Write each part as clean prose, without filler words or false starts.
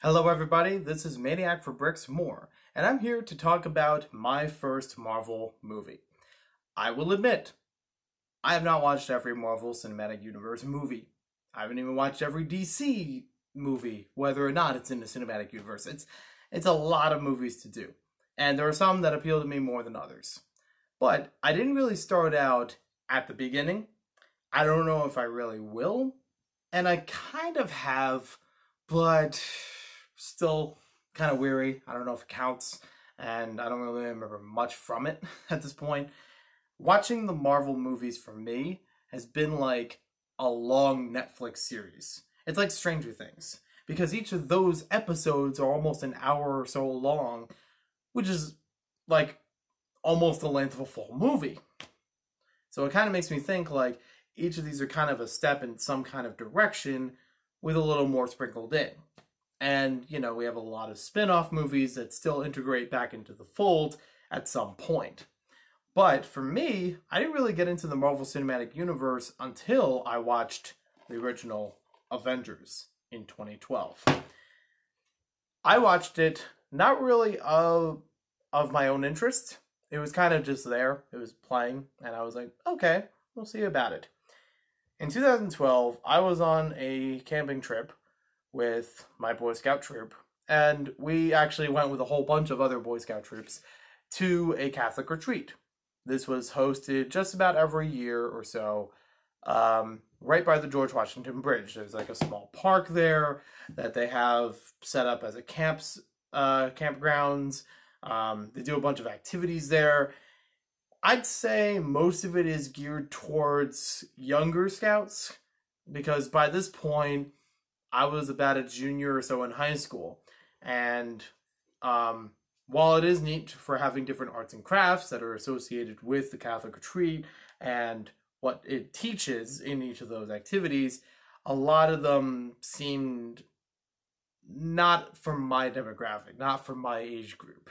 Hello everybody, this is Maniac for Bricks More, and I'm here to talk about my first Marvel movie. I will admit, I have not watched every Marvel Cinematic Universe movie. I haven't even watched every DC movie, whether or not it's in the Cinematic Universe. It's a lot of movies to do, and there are some that appeal to me more than others. But I didn't really start out at the beginning. I don't know if I really will, and I kind of have, but still kind of weary. I don't know if it counts, and I don't really remember much from it at this point. Watching the Marvel movies for me has been like a long Netflix series. It's like Stranger Things, because each of those episodes are almost an hour or so long, which is like almost the length of a full movie. So it kind of makes me think like each of these are kind of a step in some kind of direction with a little more sprinkled in. And, we have a lot of spin-off movies that still integrate back into the fold at some point. But for me, I didn't really get into the Marvel Cinematic Universe until I watched the original Avengers in 2012. I watched it not really of my own interest. It was kind of just there. It was playing, and I was like, okay, we'll see about it. In 2012, I was on a camping trip with my Boy Scout troop, and we actually went with a whole bunch of other Boy Scout troops to a Catholic retreat. This was hosted just about every year or so, right by the George Washington Bridge. There's like a small park there that they have set up as a campgrounds. They do a bunch of activities there. I'd say most of it is geared towards younger scouts, because by this point, I was about a junior or so in high school. And while it is neat for having different arts and crafts that are associated with the Catholic retreat and what it teaches in each of those activities, a lot of them seemed not from my demographic, not from my age group.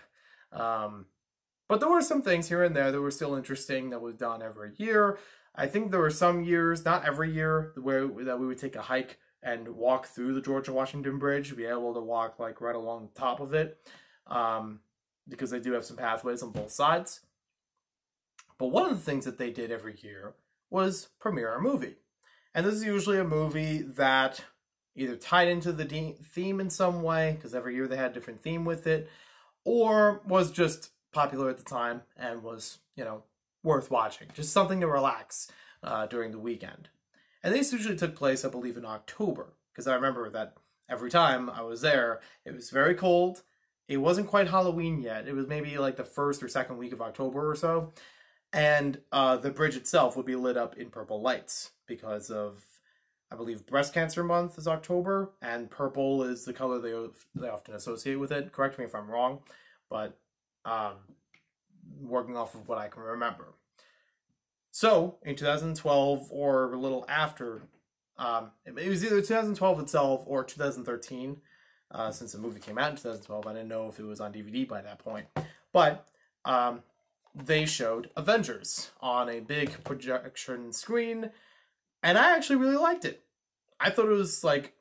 But there were some things here and there that were still interesting that was done every year. I think there were some years, not every year, that we would take a hike and walk through the George Washington Bridge, be able to walk like right along the top of it, because they do have some pathways on both sides. But one of the things that they did every year was premiere a movie. And this is usually a movie that either tied into the theme in some way, because every year they had a different theme with it, or was just popular at the time and was, worth watching. Just something to relax during the weekend. And these usually took place, I believe, in October, because I remember that every time I was there, it was very cold. It wasn't quite Halloween yet. It was maybe like the first or second week of October or so. And the bridge itself would be lit up in purple lights because of, I believe, Breast Cancer Month is October, and purple is the color they often associate with it. Correct me if I'm wrong, but working off of what I can remember. So, in 2012, or a little after, it was either 2012 itself or 2013, since the movie came out in 2012. I didn't know if it was on DVD by that point. But they showed Avengers on a big projection screen, and I actually really liked it. I thought it was like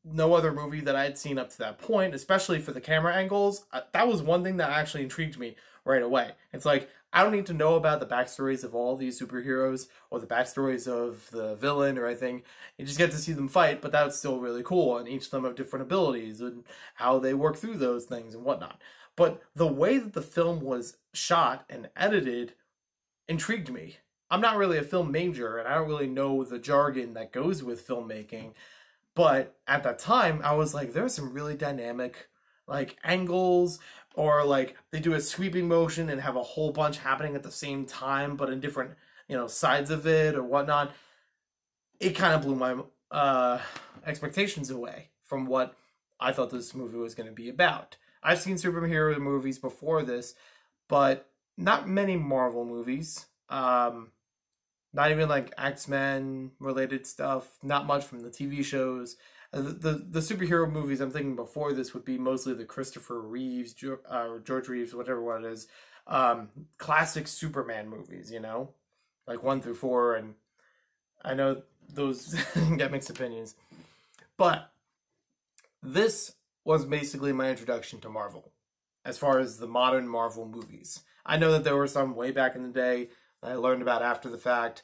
no other movie that I had seen up to that point, especially for the camera angles. That was one thing that actually intrigued me right away. It's like, I don't need to know about the backstories of all these superheroes or the backstories of the villain or anything. You just get to see them fight, but that's still really cool, and each of them have different abilities and how they work through those things and whatnot. But the way that the film was shot and edited intrigued me. I'm not really a film major, and I don't really know the jargon that goes with filmmaking, but at that time, I was like, there's some really dynamic like angles, or like they do a sweeping motion and have a whole bunch happening at the same time, but in different, sides of it or whatnot. It kind of blew my expectations away from what I thought this movie was going to be about. I've seen superhero movies before this, but not many Marvel movies. Not even like X-Men related stuff. Not much from the TV shows. The superhero movies I'm thinking before this would be mostly the Christopher Reeves, George Reeves, whatever one it is, classic Superman movies, like 1 through 4, and I know those get mixed opinions. But this was basically my introduction to Marvel, as far as the modern Marvel movies. I know that there were some way back in the day that I learned about after the fact,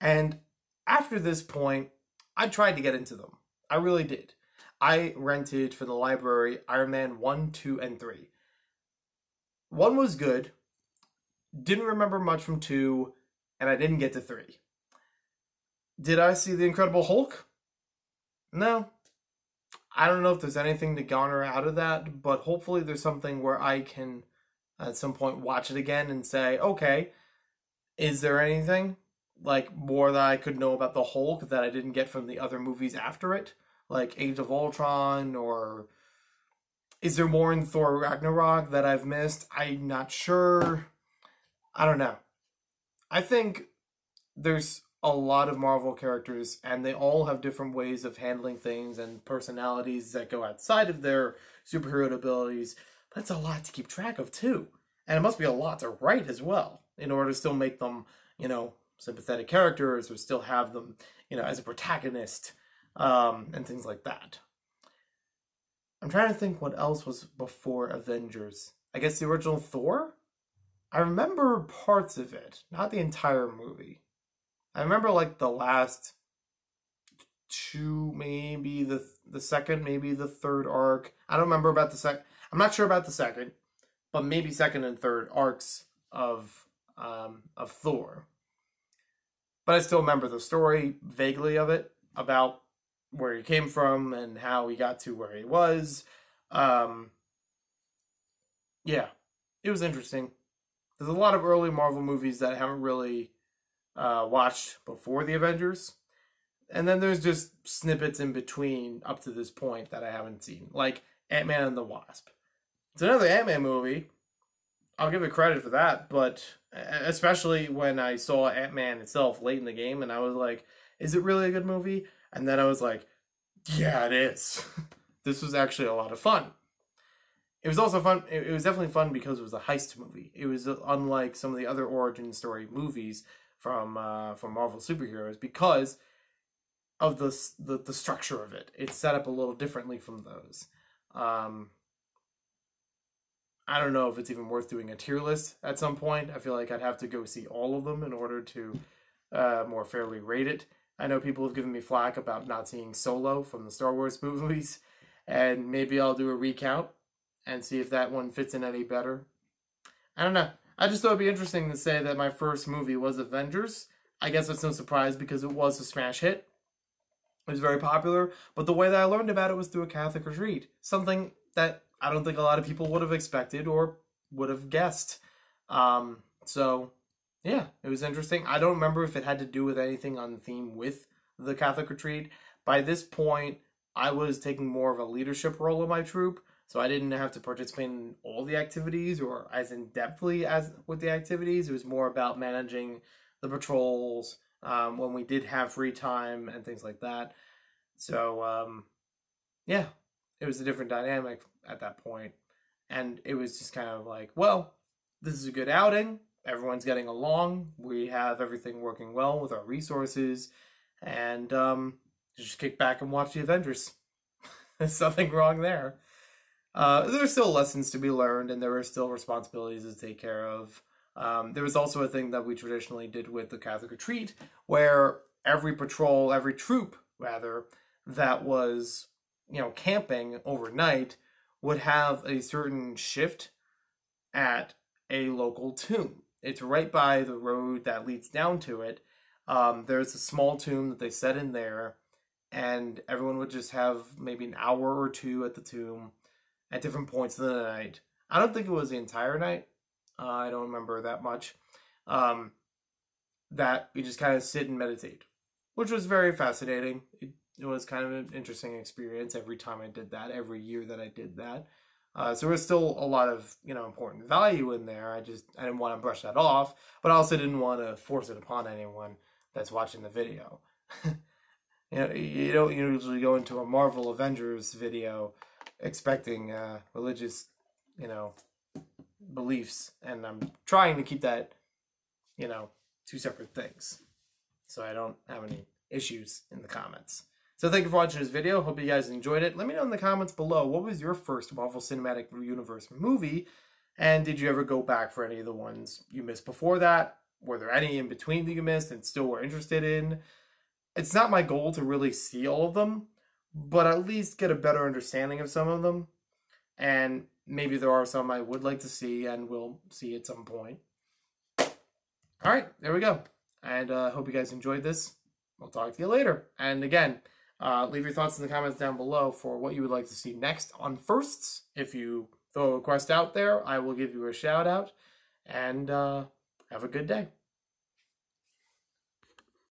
and after this point, I tried to get into them. I really did. I rented from the library Iron Man 1, 2, and 3. 1 was good, didn't remember much from 2, and I didn't get to 3. Did I see The Incredible Hulk? No. I don't know if there's anything to garner out of that, but hopefully there's something where I can at some point watch it again and say, okay, is there anything like more that I could know about the Hulk that I didn't get from the other movies after it? Like Age of Ultron, or is there more in Thor Ragnarok that I've missed? I'm not sure. I don't know. I think there's a lot of Marvel characters, and they all have different ways of handling things and personalities that go outside of their superhero abilities. But it's a lot to keep track of, too. And it must be a lot to write as well, in order to still make them, sympathetic characters, or still have them, as a protagonist, and things like that. I'm trying to think what else was before Avengers. I guess the original Thor? I remember parts of it, not the entire movie. I remember like the last 2, maybe the second, maybe the third arc. I don't remember about the second. I'm not sure about the second, but maybe second and third arcs of Thor. But I still remember the story vaguely of it, about where he came from and how he got to where he was. Yeah, it was interesting. There's a lot of early Marvel movies that I haven't really watched before the Avengers. And then there's just snippets in between up to this point that I haven't seen. Like Ant-Man and the Wasp. It's another Ant-Man movie. I'll give it credit for that. But especially when I saw Ant-Man itself late in the game, and I was like, is it really a good movie? And then I was like, yeah, it is. This was actually a lot of fun. It was also fun. It was definitely fun because it was a heist movie. It was unlike some of the other origin story movies from Marvel superheroes, because of the structure of it. It's set up a little differently from those. I don't know if it's even worth doing a tier list at some point. I feel like I'd have to go see all of them in order to more fairly rate it. I know people have given me flack about not seeing Solo from the Star Wars movies, and maybe I'll do a recount and see if that one fits in any better. I don't know. I just thought it'd be interesting to say that my first movie was Avengers. I guess it's no surprise because it was a smash hit. It was very popular, but the way that I learned about it was through a Catholic retreat. Something that I don't think a lot of people would have expected or would have guessed. So, yeah, it was interesting. I don't remember if it had to do with anything on theme with the Catholic retreat. By this point, I was taking more of a leadership role in my troop, so I didn't have to participate in all the activities or as in-depthly as with the activities. It was more about managing the patrols when we did have free time and things like that. So, yeah, it was a different dynamic at that point. And it was just kind of like, well, this is a good outing. Everyone's getting along. We have everything working well with our resources. And just kick back and watch the Avengers. There's nothing wrong there. There's still lessons to be learned, and there are still responsibilities to take care of. There was also a thing that we traditionally did with the Catholic retreat, where every patrol, every troop, rather, that was, camping overnight would have a certain shift at a local tomb. It's right by the road that leads down to it. There's a small tomb that they set in there, and everyone would just have maybe an hour or two at the tomb at different points of the night. I don't think it was the entire night. I don't remember that much. That we just kind of sit and meditate, which was very fascinating. It was kind of an interesting experience every time I did that, every year that I did that. So there was still a lot of, important value in there. I didn't want to brush that off, but I also didn't want to force it upon anyone that's watching the video. You don't usually go into a Marvel Avengers video expecting religious, beliefs, and I'm trying to keep that, two separate things, so I don't have any issues in the comments. So thank you for watching this video. Hope you guys enjoyed it. Let me know in the comments below, what was your first Marvel Cinematic Universe movie? And did you ever go back for any of the ones you missed before that? Were there any in between that you missed and still were interested in? It's not my goal to really see all of them, but at least get a better understanding of some of them. And maybe there are some I would like to see and will see at some point. All right, there we go. And hope you guys enjoyed this. I'll talk to you later. And again, leave your thoughts in the comments down below for what you would like to see next on Firsts. If you throw a request out there, I will give you a shout out. And have a good day.